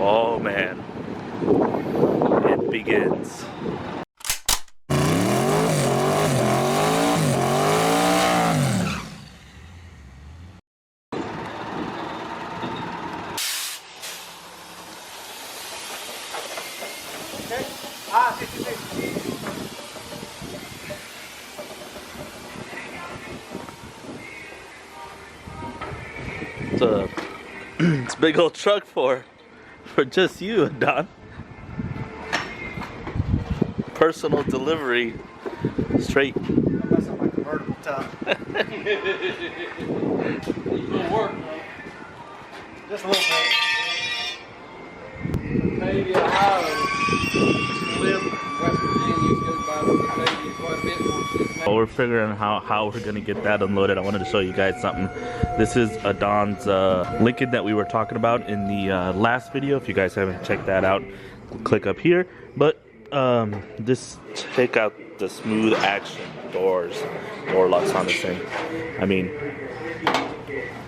Oh man, it begins. It's a big old truck for just you, Don. Personal delivery, straight. That's on my convertible top. Work, Just a little bit. maybe Ohio, live in West Virginia, it's about maybe quite a bit more. Well, we're figuring out how we're gonna get that unloaded. I wanted to show you guys something. This is Don's Lincoln that we were talking about in the last video. If you guys haven't checked that out, click up here. But just check out the smooth action door locks on this thing. I mean,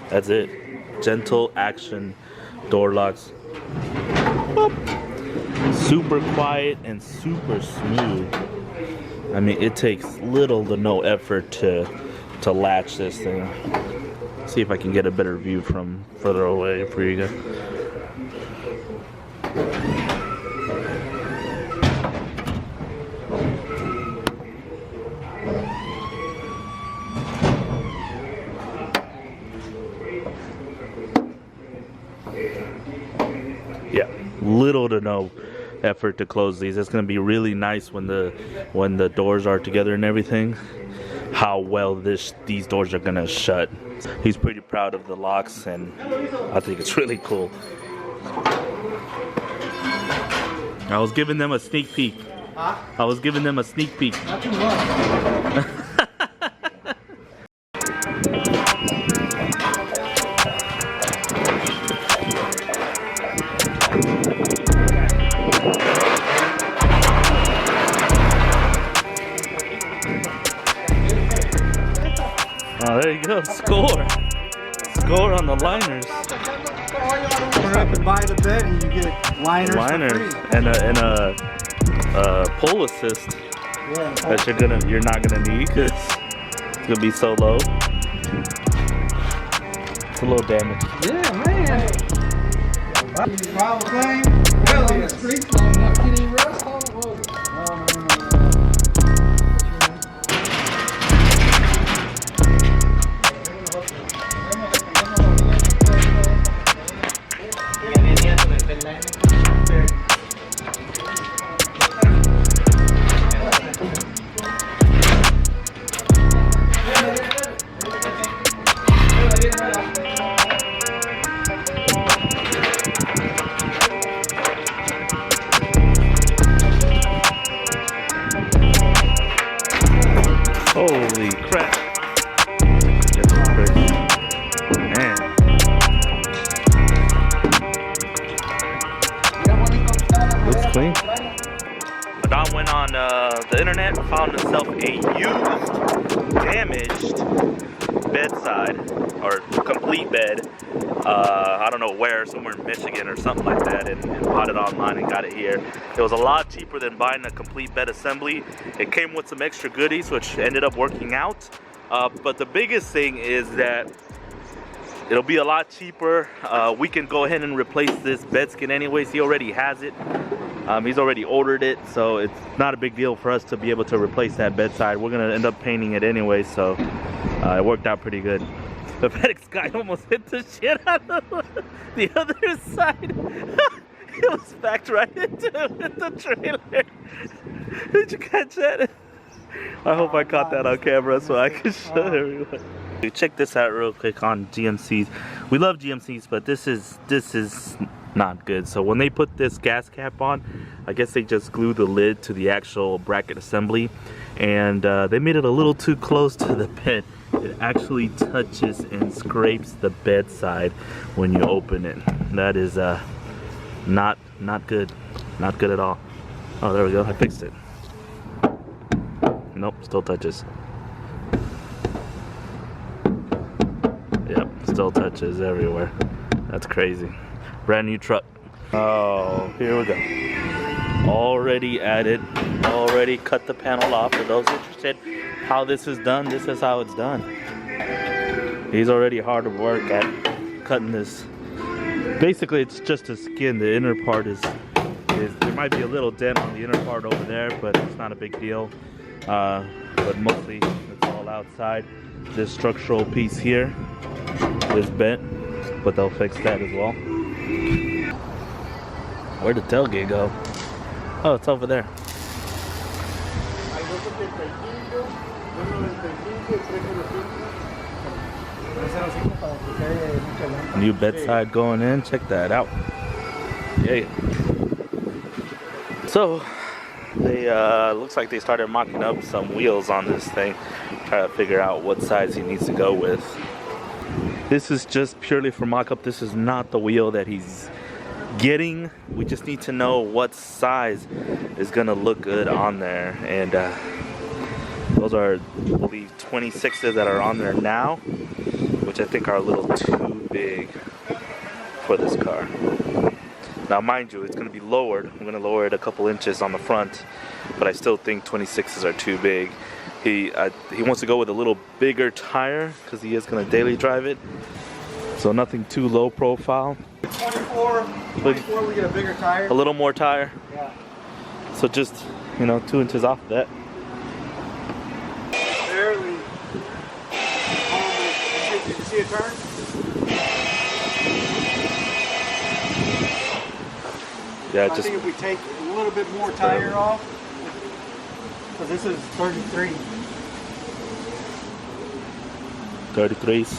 that's it. Gentle action door locks. Boop. Super quiet and super smooth. I mean, it takes little to no effort to latch this thing. See if I can get a better view from further away for you guys. Yeah, little to no effort to close these. It's going to be really nice when the doors are together and everything, how well these doors are going to shut. He's pretty proud of the locks, and I think it's really cool. I was giving them a sneak peek. Huh? I was giving them a sneak peek. Not too much. Oh, there you go. Score. Score on the liners. Turn up and buy the bed and you get liners for free. and a pull assist Yeah, that you're not gonna need because it's gonna be so low. It's a little damage. yeah, man. Follow thing. Hell yeah. Streets long enough to get any rust on it, was it? Holy crap. That's crazy. Man. Looks clean. Don went on the internet, found himself a used, damaged bedside, or complete bed. I don't know where, somewhere in Michigan or something like that, and bought it online and got it here. It was a lot cheaper than buying a complete bed assembly. It came with some extra goodies, which ended up working out. But the biggest thing is that it'll be a lot cheaper. We can go ahead and replace this bed skin anyways. He already has it. He's already ordered it, so it's not a big deal for us to be able to replace that bedside. We're gonna end up painting it anyway, so it worked out pretty good. The FedEx guy almost hit the shit out of the other side. It was backed right into the trailer. Did you catch that? I hope I caught that on camera so I can show everyone. Check this out real quick on GMCs. We love GMCs, but this is not good. So when they put this gas cap on, I guess they just glue the lid to the actual bracket assembly, and they made it a little too close to the bed. It actually touches and scrapes the bedside when you open it. That is not good. Not good at all. Oh, there we go. I fixed it. Nope, still touches. Yep, still touches everywhere. That's crazy. Brand new truck. Oh, here we go. Already added, already cut the panel off. For those interested how this is done, this is how it's done. He's already hard at work at cutting this. Basically, it's just a skin. The inner part is there might be a little dent on the inner part over there, but it's not a big deal. But mostly it's all outside. This structural piece here is bent, but they'll fix that as well. Where'd the tailgate go? Oh, it's over there. New bedside going in. Check that out. Yeah. So they looks like they started mocking up some wheels on this thing, try to figure out what size he needs to go with. This is just purely for mock-up. This is not the wheel that he's getting. We just need to know what size is gonna look good on there, and those are, I believe, 26s that are on there now, which I think are a little too big for this car. Now mind you, it's going to be lowered. I'm going to lower it a couple inches on the front, but I still think 26s are too big. He wants to go with a little bigger tire because he is going to daily drive it, so nothing too low profile. 24 we get a bigger tire. A little more tire. Yeah. So just, you know, 2 inches off of that. Barely. Did you see a turn? Yeah, I think if we take a little bit more tire off, because this is 33. 33s.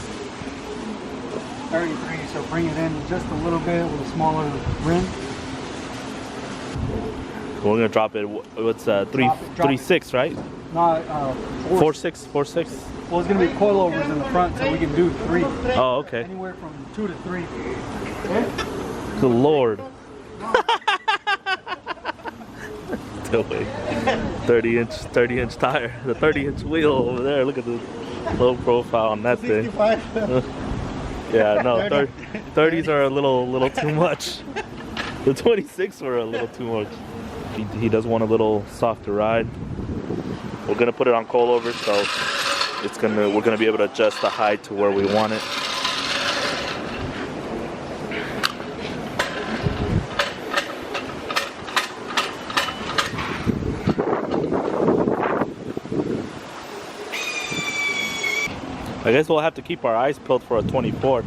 33, so bring it in just a little bit with a smaller rim. We're gonna drop it. What's 3.6, right? Not 4.6. 4.6. Well, it's gonna be coilovers in the front, so we can do 3. Oh, okay. Anywhere from 2 to 3. Okay? Good Lord. Still wait. 30-inch tire. The 30-inch wheel over there. Look at the low profile on that thing. 65. Yeah, no, 30s are a little too much. The 26 were a little too much. He does want a little softer ride. We're gonna put it on coilover, so we're gonna be able to adjust the height to where we want it. I guess we'll have to keep our eyes peeled for a 24.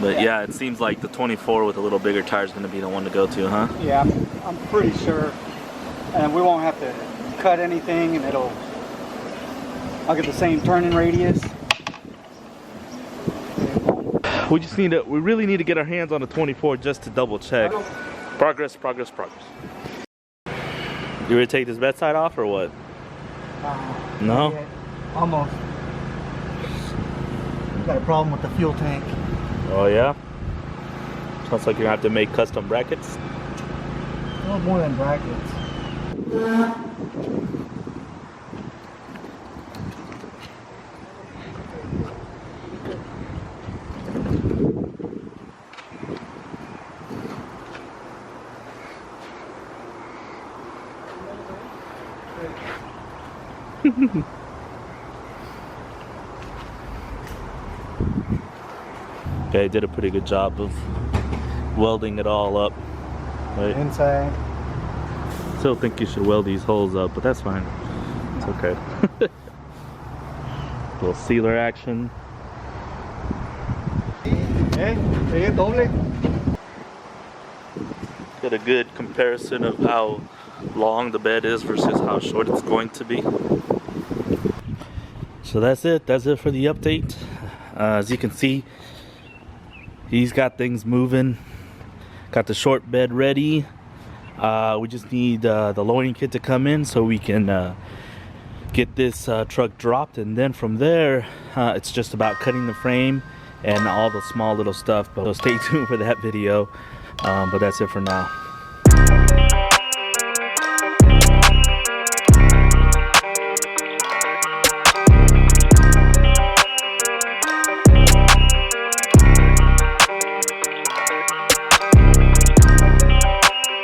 But yeah, it seems like the 24 with a little bigger tire is going to be the one to go to, huh? Yeah, I'm pretty sure. And we won't have to cut anything, and I'll get the same turning radius. We really need to get our hands on a 24 just to double check. Progress. You ready to take this bedside off or what? No? Yeah, almost. Got a problem with the fuel tank. Oh yeah? Sounds like you're gonna have to make custom brackets. A little more than brackets. Okay, did a pretty good job of welding it all up. Right? Inside. Still think you should weld these holes up, but that's fine. It's okay. Little sealer action. Got a good comparison of how long the bed is versus how short it's going to be. So that's it for the update. As you can see, he's got things moving. Got the short bed ready. We just need the loading kit to come in so we can get this truck dropped, and then from there it's just about cutting the frame and all the small little stuff. So stay tuned for that video. But that's it for now.